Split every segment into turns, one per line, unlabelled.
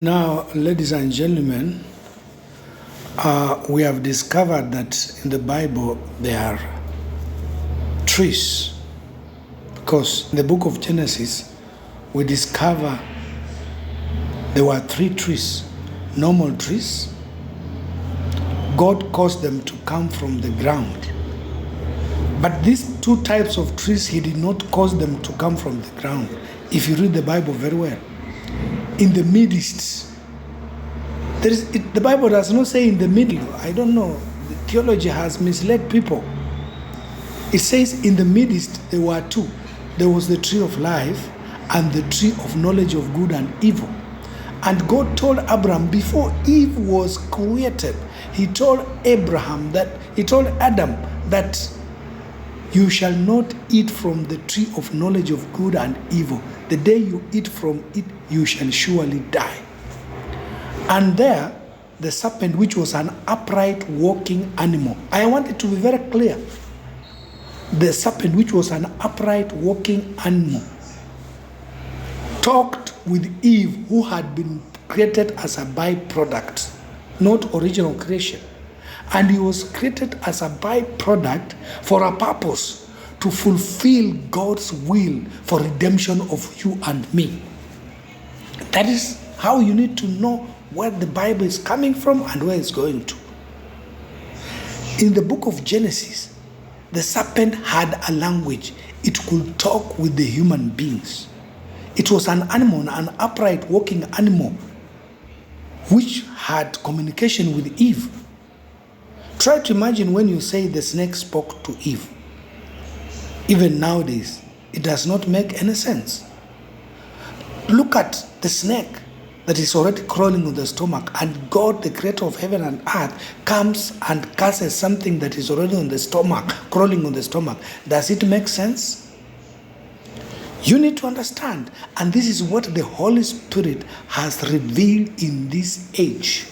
Now, ladies and gentlemen, we have discovered that in the Bible there are trees. Because in the book of Genesis, we discover there were 3 trees, normal trees. God caused them to come from the ground. But these 2 types of trees, He did not cause them to come from the ground. If you read the Bible very well, in the midst, the Bible does not say in the middle. I don't know. The theology has misled people. It says in the midst there were 2. There was the tree of life and the tree of knowledge of good and evil. And God told Abraham before Eve was created, He told Adam that you shall not eat from the tree of knowledge of good and evil. The day you eat from it, you shall surely die. And there, the serpent, which was an upright walking animal. I want it to be very clear. The serpent, which was an upright walking animal, talked with Eve, who had been created as a byproduct, not original creation. And he was created as a byproduct for a purpose, to fulfill God's will for redemption of you and me. That is how you need to know where the Bible is coming from and where it's going to. In the book of Genesis, the serpent had a language. It could talk with the human beings. It was an animal, an upright walking animal, which had communication with Eve. Try to imagine when you say the snake spoke to Eve. Even nowadays, it does not make any sense. Look at the snake that is already crawling on the stomach, and God, the creator of heaven and earth, comes and curses something that is already on the stomach, crawling on the stomach. Does it make sense? You need to understand, and this is what the Holy Spirit has revealed in this age.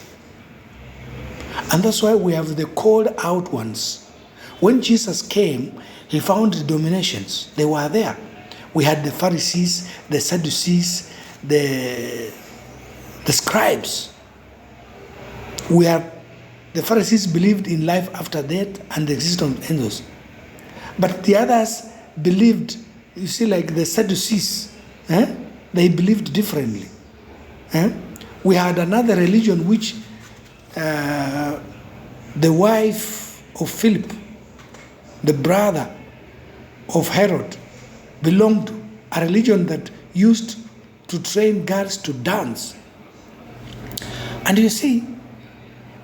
And that's why we have the called out ones. When Jesus came, He found the dominations. They were there. We had the Pharisees, the Sadducees, the scribes. The Pharisees believed in life after death and the existence of angels. But the others believed, you see, like the Sadducees, they believed differently. We had another religion which the wife of Philip, the brother of Herod, belonged to, a religion that used to train girls to dance. And you see,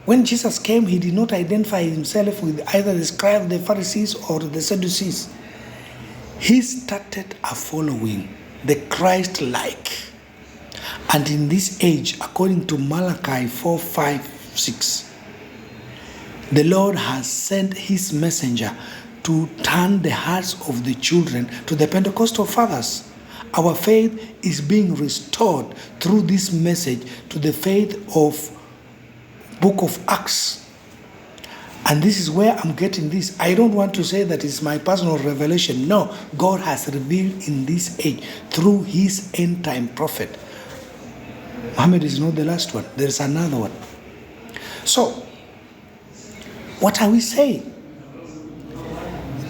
when Jesus came, He did not identify Himself with either the scribes, the Pharisees, or the Sadducees. He started a following, the Christ-like. And in this age, according to Malachi 4:5-6, the Lord has sent His messenger to turn the hearts of the children to the Pentecostal fathers. Our faith is being restored through this message to the faith of Book of Acts. And this is where I'm getting this. I don't want to say that it's my personal revelation. No, God has revealed in this age through His end time prophet. Muhammad is not the last one. There's another one. So, what are we saying?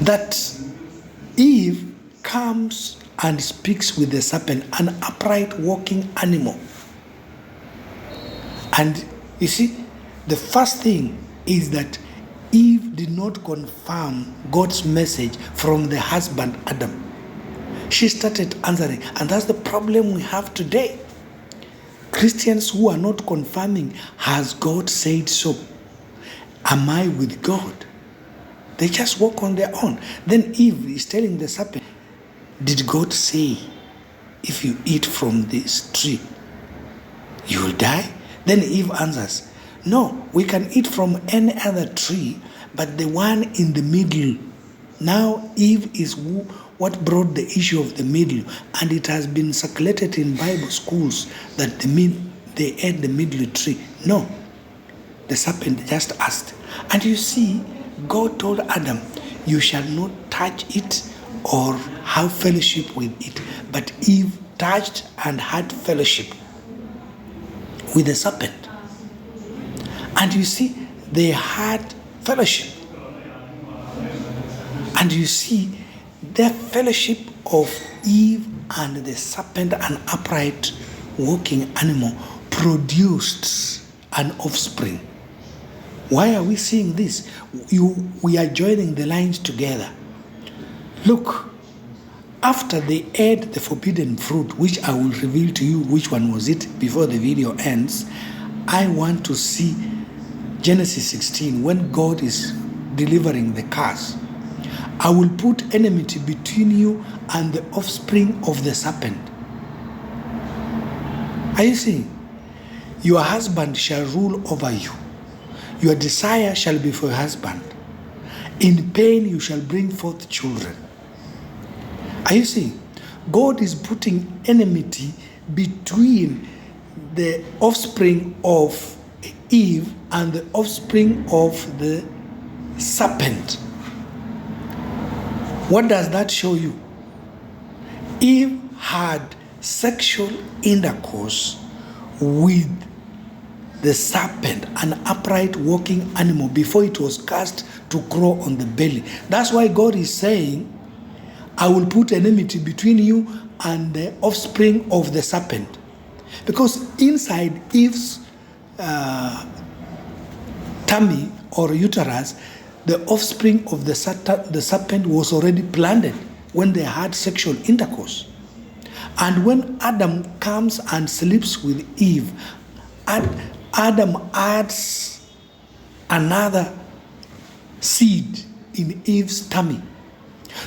That Eve comes and speaks with the serpent, an upright walking animal. And you see, the first thing is that Eve did not confirm God's message from the husband Adam. She started answering, and that's the problem we have today. Christians who are not confirming, has God said so? Am I with God? They just walk on their own. Then Eve is telling the serpent, did God say, if you eat from this tree, you will die? Then Eve answers, no, we can eat from any other tree, but the one in the middle. Now Eve is what brought the issue of the middle, and it has been circulated in Bible schools that they ate the middle tree. No, the serpent just asked. And you see, God told Adam, you shall not touch it or have fellowship with it. But Eve touched and had fellowship. with the serpent. And you see, they had fellowship. And you see, the fellowship of Eve and the serpent, an upright walking animal, produced an offspring. Why are we seeing this? We are joining the lines together. Look, after they ate the forbidden fruit, which I will reveal to you which one was it before the video ends, I want to see Genesis 16, when God is delivering the curse. I will put enmity between you and the offspring of the serpent. Are you seeing? Your husband shall rule over you. Your desire shall be for your husband. In pain you shall bring forth children. Are you seeing? God is putting enmity between the offspring of Eve and the offspring of the serpent. What does that show you? Eve had sexual intercourse with the serpent, an upright walking animal, before it was cast to crawl on the belly. That's why God is saying, I will put enmity between you and the offspring of the serpent. Because inside Eve's tummy or uterus, the offspring of the serpent was already planted when they had sexual intercourse. And when Adam comes and sleeps with Eve, Adam adds another seed in Eve's tummy.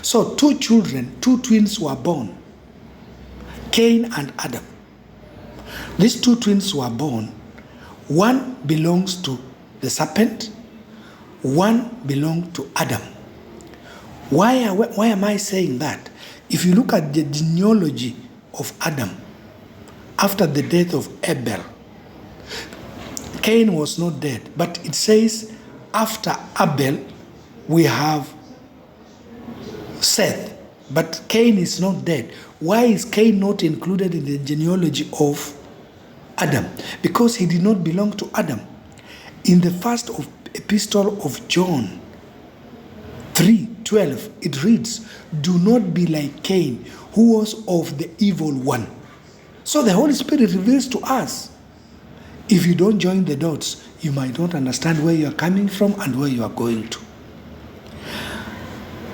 So two twins were born, Cain and Adam. These two twins were born. One belongs to the serpent, one belonged to Adam. Why am I saying that? If you look at the genealogy of Adam, after the death of Abel, Cain was not dead, but it says after Abel we have Seth, but Cain is not dead. Why is Cain not included in the genealogy of Adam? Because he did not belong to Adam. In the first epistle of John 3:12, it reads, do not be like Cain, who was of the evil one. So the Holy Spirit reveals to us. If you don't join the dots, you might not understand where you are coming from and where you are going to.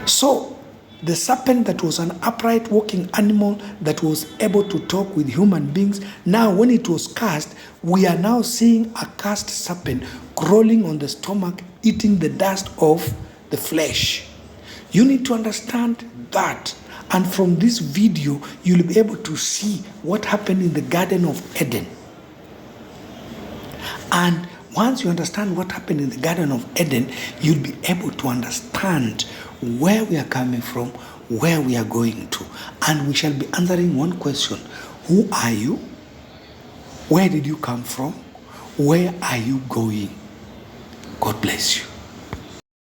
So the serpent that was an upright walking animal that was able to talk with human beings, now when it was cast, we are now seeing a cast serpent crawling on the stomach, eating the dust of the flesh. You need to understand that. And from this video, you'll be able to see what happened in the Garden of Eden. And once you understand what happened in the Garden of Eden, you'll be able to understand where we are coming from, where we are going to. And we shall be answering one question. Who are you? Where did you come from? Where are you going? God bless you.